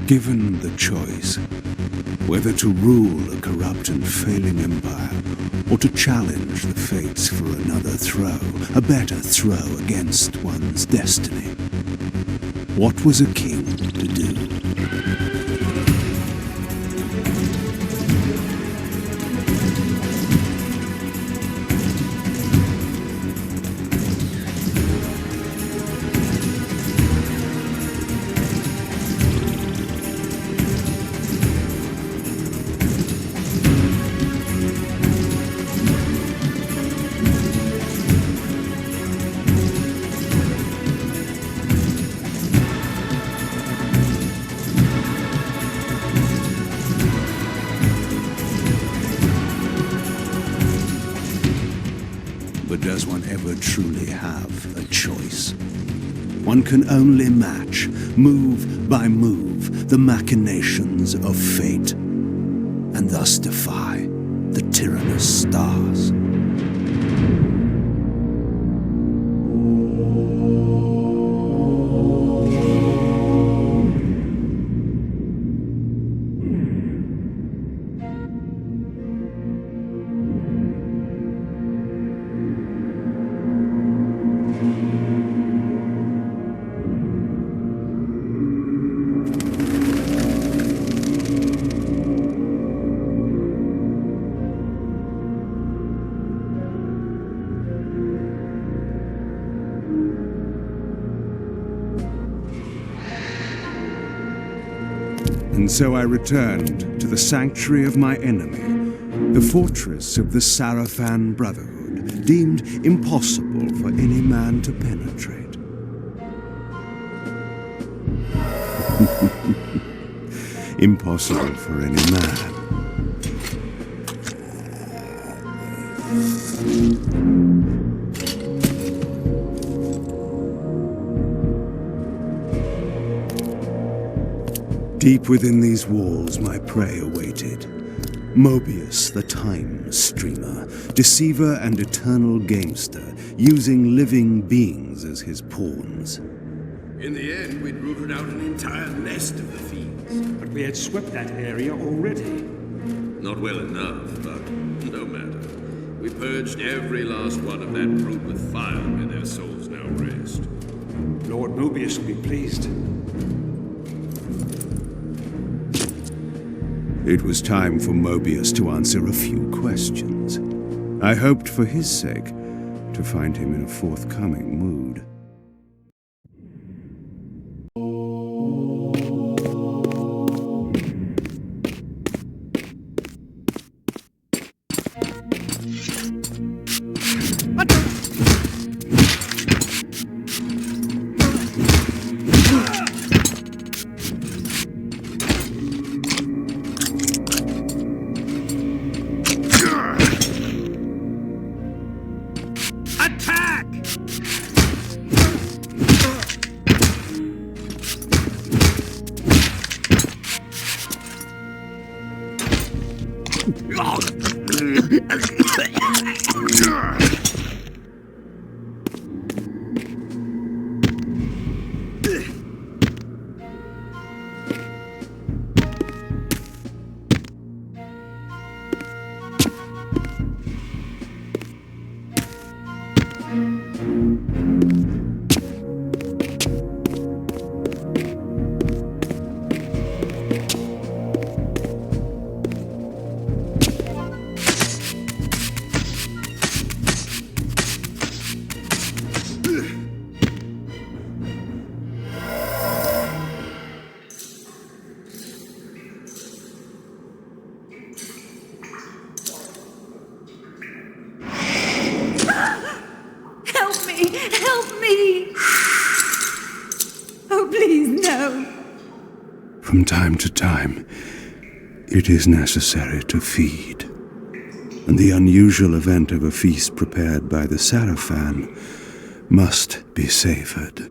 Given the choice, whether to rule a corrupt and failing empire, or to challenge the fates for another throw, a better throw against one's destiny, what was a king to do? But does one ever truly have a choice? One can only match, move by move, the machinations of fate, and thus defy the tyrannous stars. And so I returned to the sanctuary of my enemy, the fortress of the Sarafan Brotherhood, deemed impossible for any man to penetrate. Impossible for any man. Deep within these walls my prey awaited. Mobius, the time streamer, deceiver and eternal gamester, using living beings as his pawns. In the end, we'd rooted out an entire nest of the fiends. But we had swept that area already. Not well enough, but no matter. We purged every last one of that brood with fire, where their souls now rest. Lord Mobius will be pleased. It was time for Mobius to answer a few questions. I hoped for his sake to find him in a forthcoming mood. From time to time, it is necessary to feed. And the unusual event of a feast prepared by the Sarafan must be savored.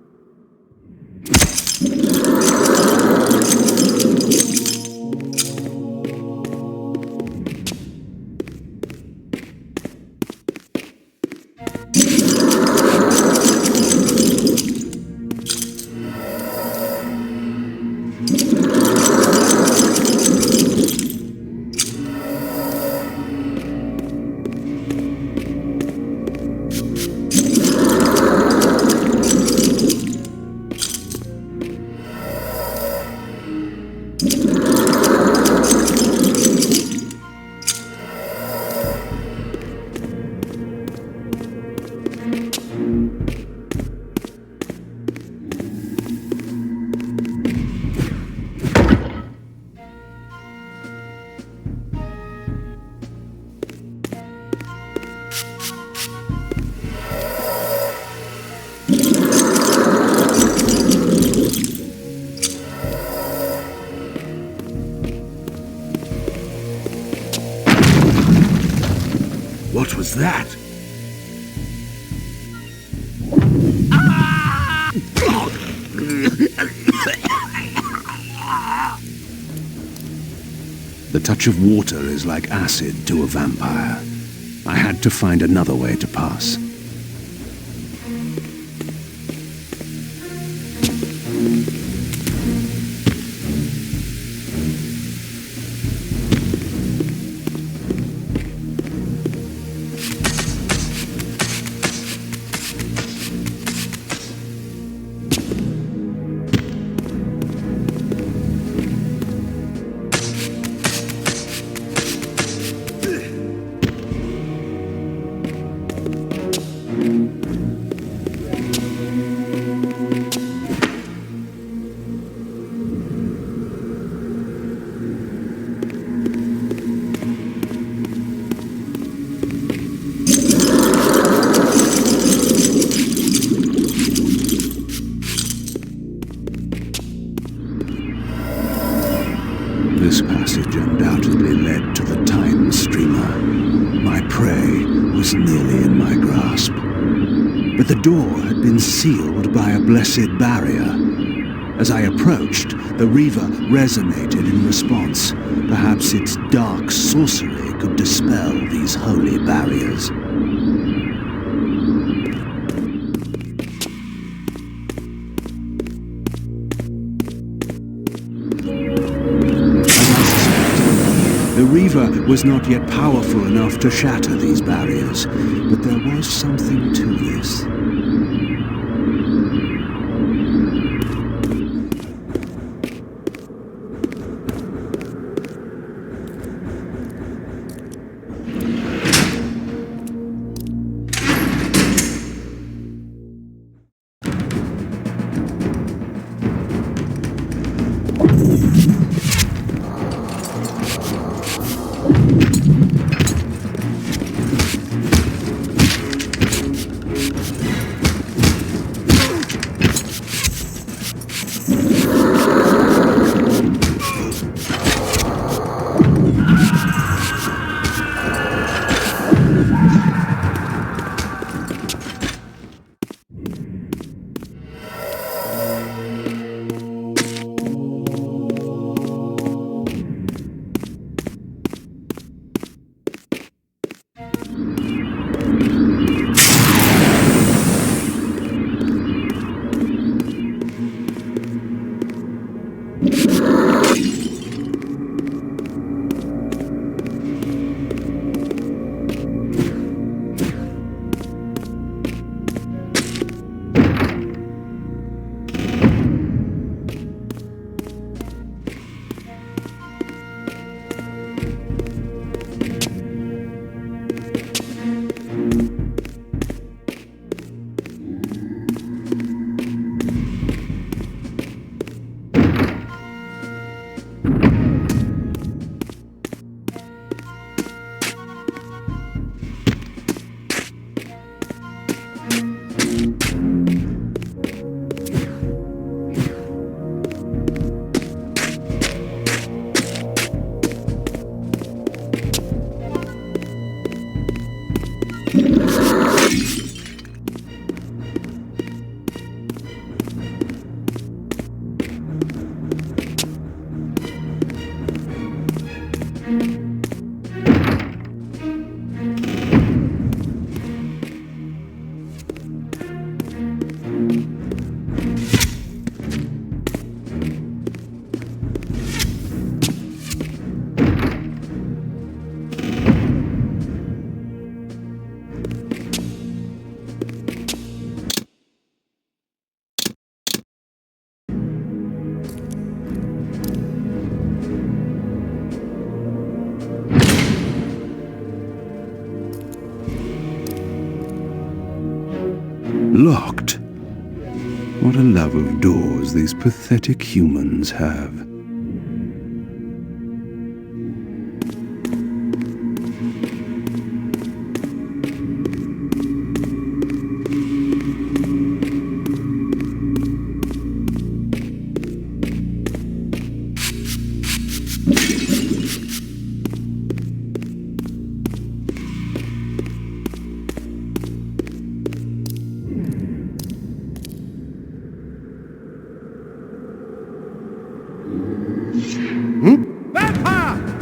was that? The touch of water is like acid to a vampire. I had to find another way to pass. This passage undoubtedly led to the time streamer. My prey was nearly in my grasp. But the door had been sealed by a blessed barrier. As I approached, the Reaver resonated in response. Perhaps its dark sorcery could dispel these holy barriers. The Reaver was not yet powerful enough to shatter these barriers, but there was something to this. Locked. What a love of doors these pathetic humans have. Vampire!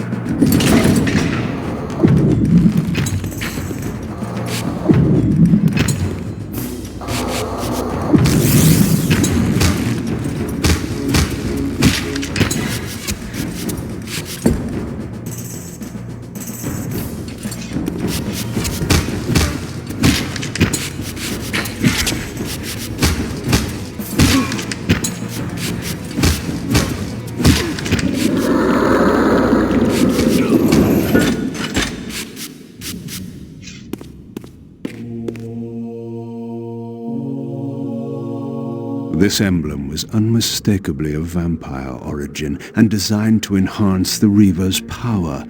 This emblem was unmistakably of vampire origin and designed to enhance the Reaver's power.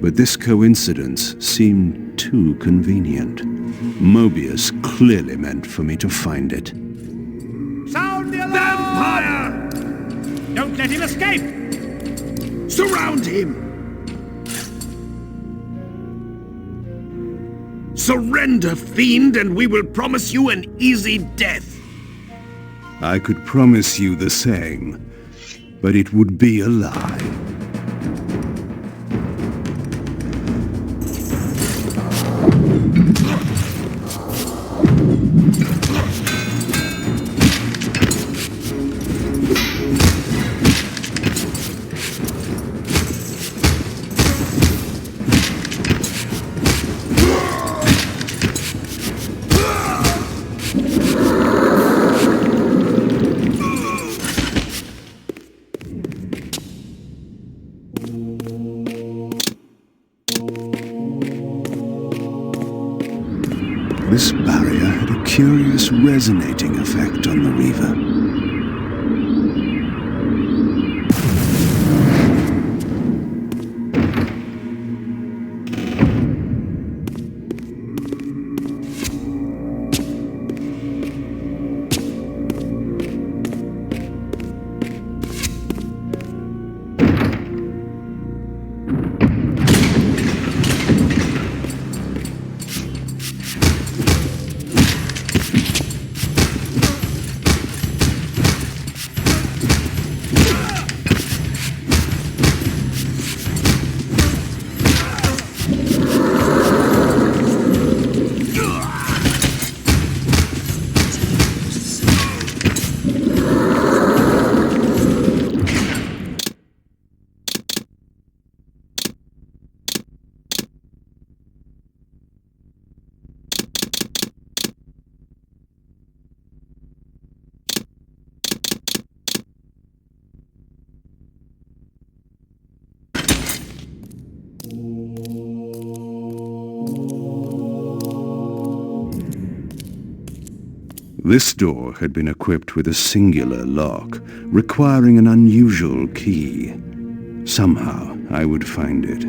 But this coincidence seemed too convenient. Mobius clearly meant for me to find it. Sound the alarm! Vampire! Don't let him escape! Surround him! Surrender, fiend, and we will promise you an easy death. I could promise you the same, but it would be a lie. This barrier had a curious resonating effect on the Reaver. This door had been equipped with a singular lock, requiring an unusual key. Somehow, I would find it.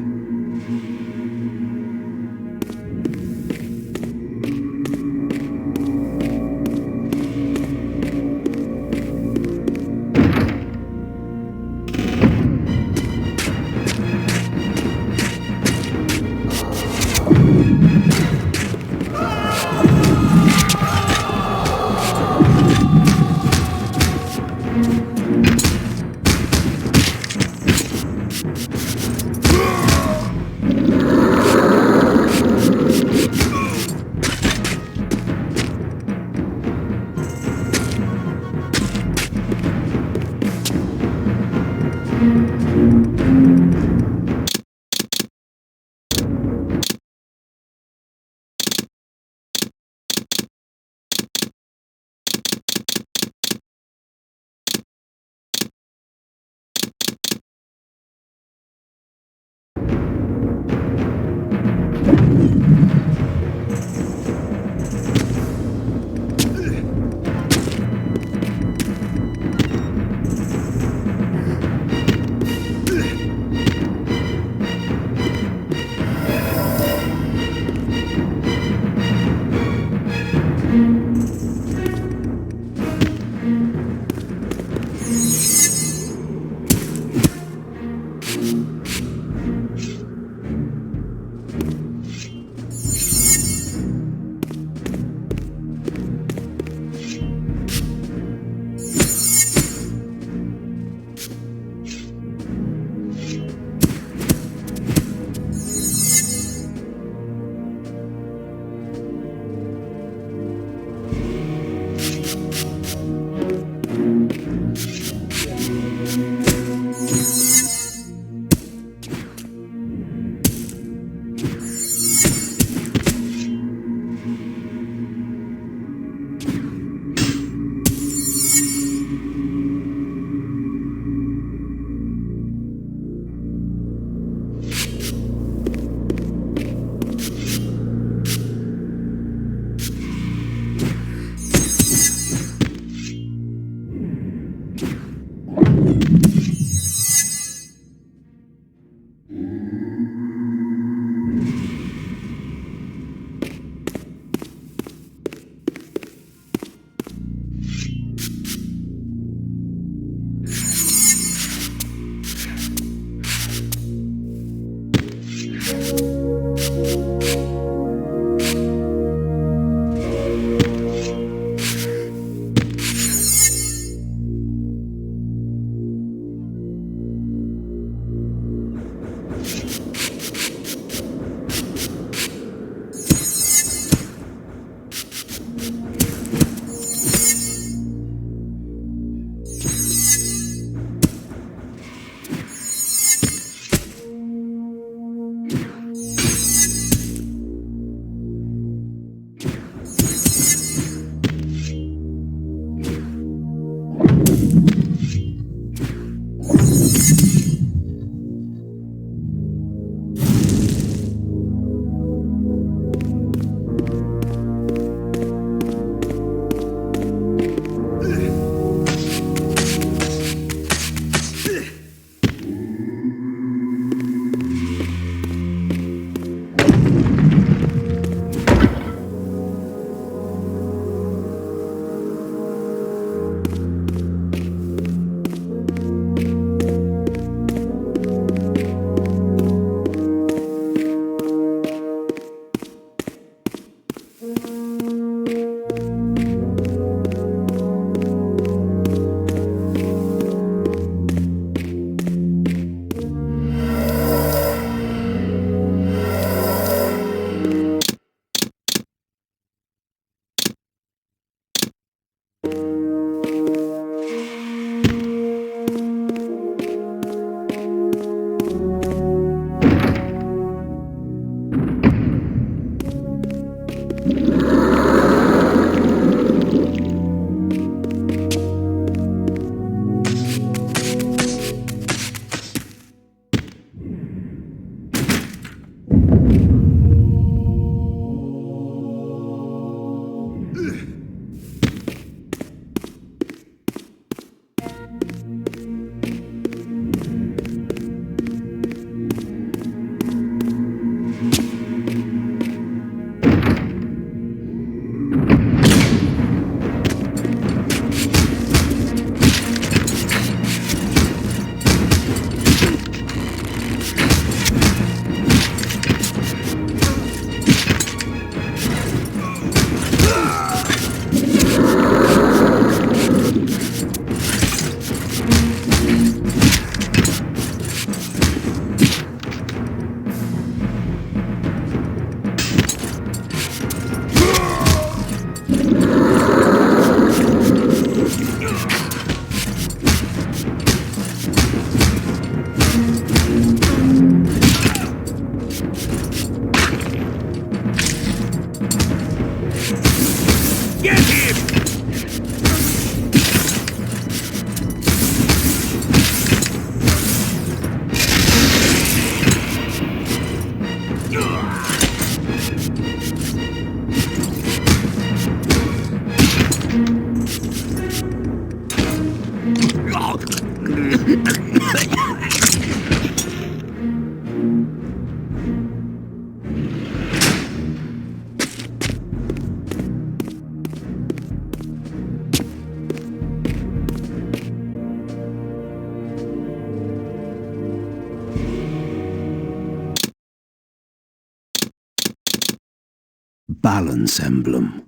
Balance emblem.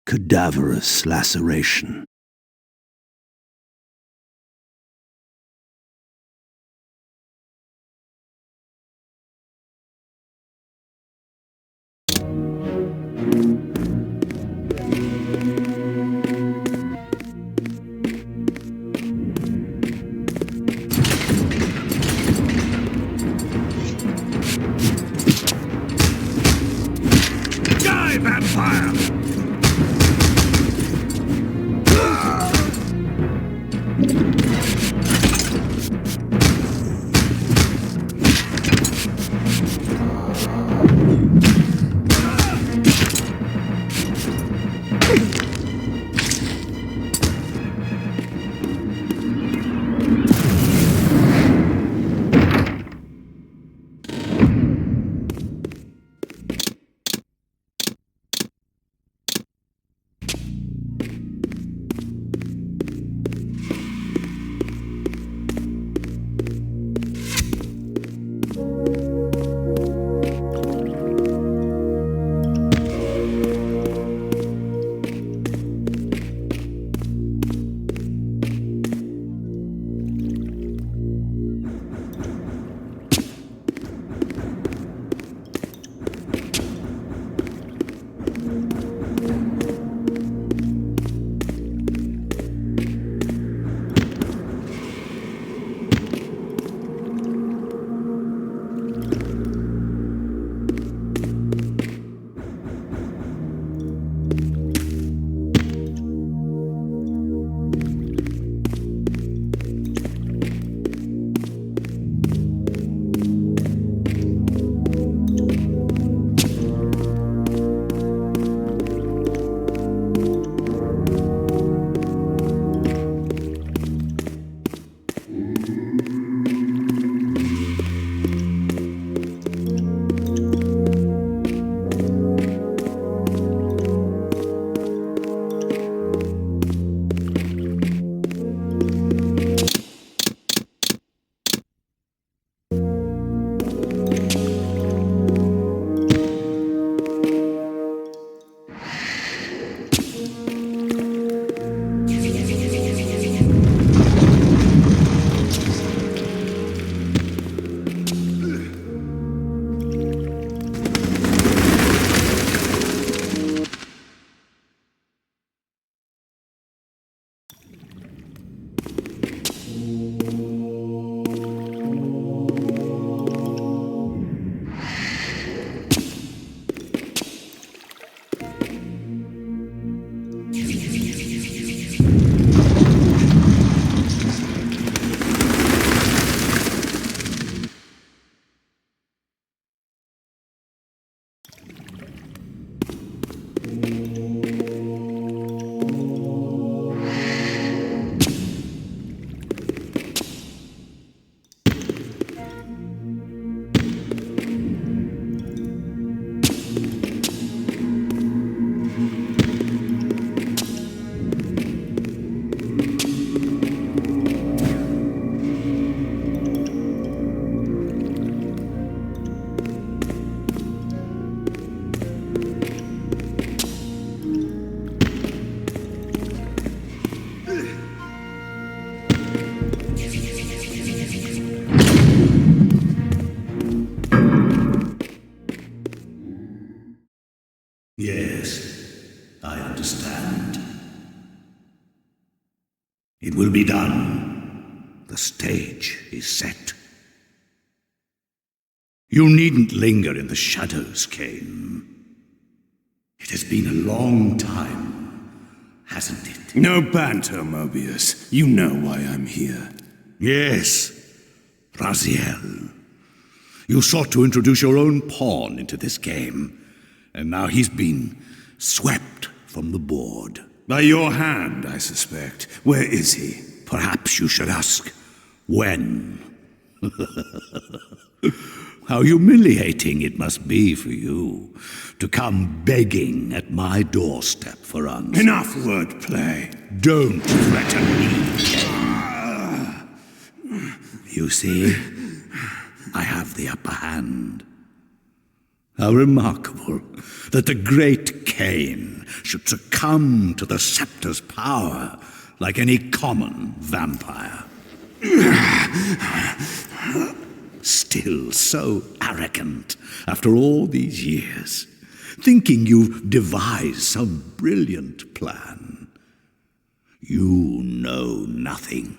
Cadaverous laceration. Die, vampire! I understand. It will be done. The stage is set. You needn't linger in the shadows, Kain. It has been a long time, hasn't it? No banter, Mobius. You know why I'm here. Yes, Raziel. You sought to introduce your own pawn into this game, and now he's been swept from the board. By your hand, I suspect. Where is he? Perhaps you should ask, when? How humiliating it must be for you to come begging at my doorstep for answers. Enough wordplay. Don't threaten me, Kain. You see, I have the upper hand. How remarkable that the great Kain should succumb to the scepter's power like any common vampire. Still so arrogant after all these years, thinking you've devised some brilliant plan. You know nothing.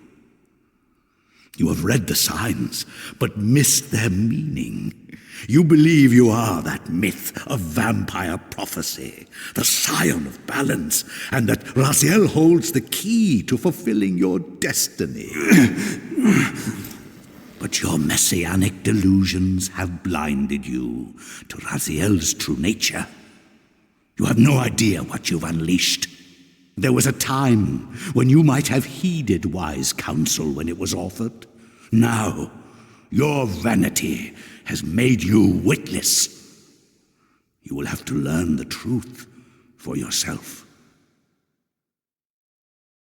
You have read the signs, but missed their meaning. You believe you are that myth of vampire prophecy, the scion of balance, and that Raziel holds the key to fulfilling your destiny. But your messianic delusions have blinded you to Raziel's true nature. You have no idea what you've unleashed. There was a time when you might have heeded wise counsel when it was offered. Now, your vanity has made you witless. You will have to learn the truth for yourself.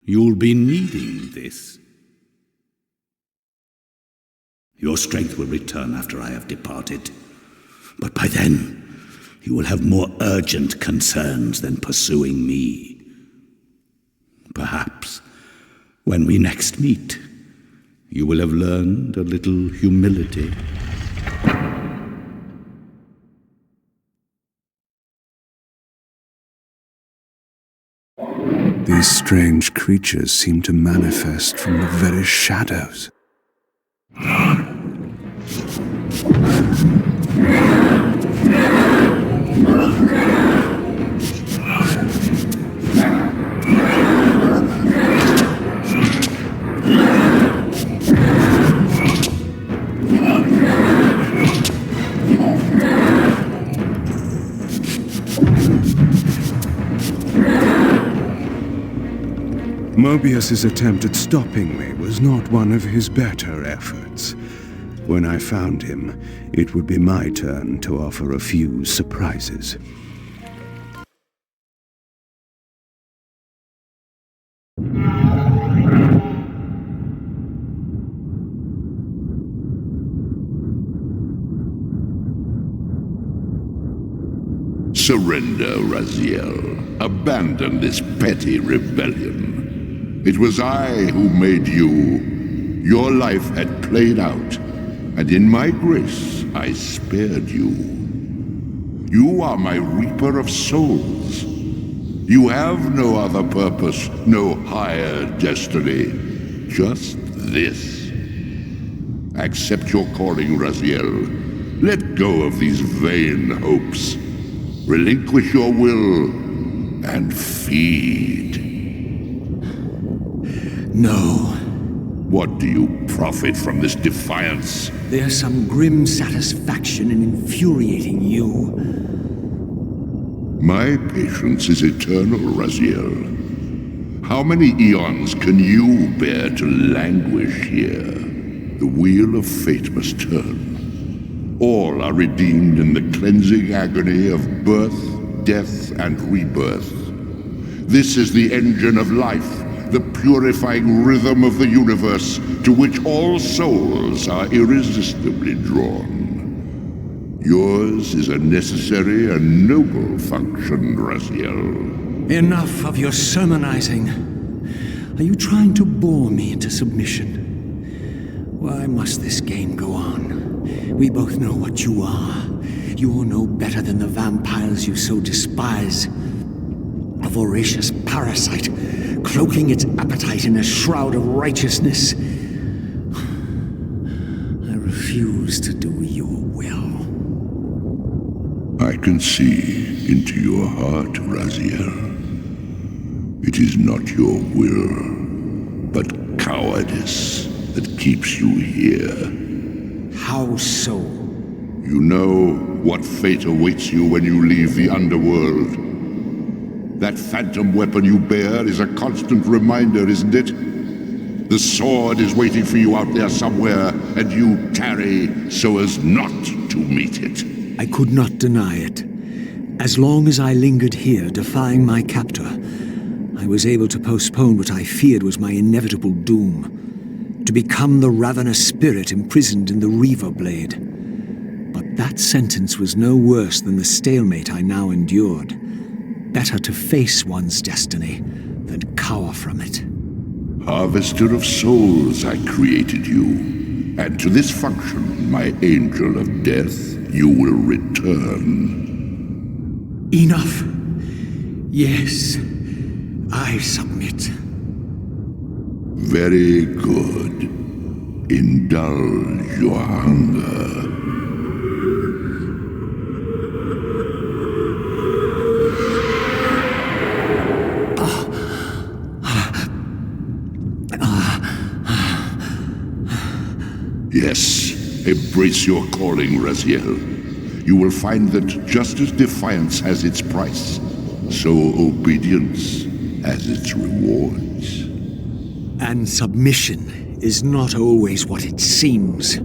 You'll be needing this. Your strength will return after I have departed. But by then, you will have more urgent concerns than pursuing me. Perhaps, when we next meet, you will have learned a little humility. These strange creatures seem to manifest from the very shadows. Mobius's attempt at stopping me was not one of his better efforts. When I found him, it would be my turn to offer a few surprises. Surrender, Raziel. Abandon this petty rebellion. It was I who made you. Your life had played out, and in my grace I spared you. You are my reaper of souls. You have no other purpose, no higher destiny. Just this. Accept your calling, Raziel. Let go of these vain hopes. Relinquish your will and feed. No. What do you profit from this defiance? There's some grim satisfaction in infuriating you. My patience is eternal, Raziel. How many eons can you bear to languish here? The wheel of fate must turn. All are redeemed in the cleansing agony of birth, death, and rebirth. This is the engine of life, the purifying rhythm of the universe to which all souls are irresistibly drawn. Yours is a necessary and noble function, Raziel. Enough of your sermonizing. Are you trying to bore me into submission? Why must this game go on? We both know what you are. You're no better than the vampires you so despise. A voracious parasite, cloaking its appetite in a shroud of righteousness. I refuse to do your will. I can see into your heart, Raziel. It is not your will, but cowardice that keeps you here. How so? You know what fate awaits you when you leave the underworld. That phantom weapon you bear is a constant reminder, isn't it? The sword is waiting for you out there somewhere, and you tarry so as not to meet it. I could not deny it. As long as I lingered here, defying my captor, I was able to postpone what I feared was my inevitable doom. To become the ravenous spirit imprisoned in the Reaver Blade. But that sentence was no worse than the stalemate I now endured. Better to face one's destiny than cower from it. Harvester of souls, I created you. And to this function, my angel of death, you will return. Enough. Yes, I submit. Very good. Indulge your hunger. Yes, embrace your calling, Raziel. You will find that just as defiance has its price, so obedience has its rewards. And submission is not always what it seems.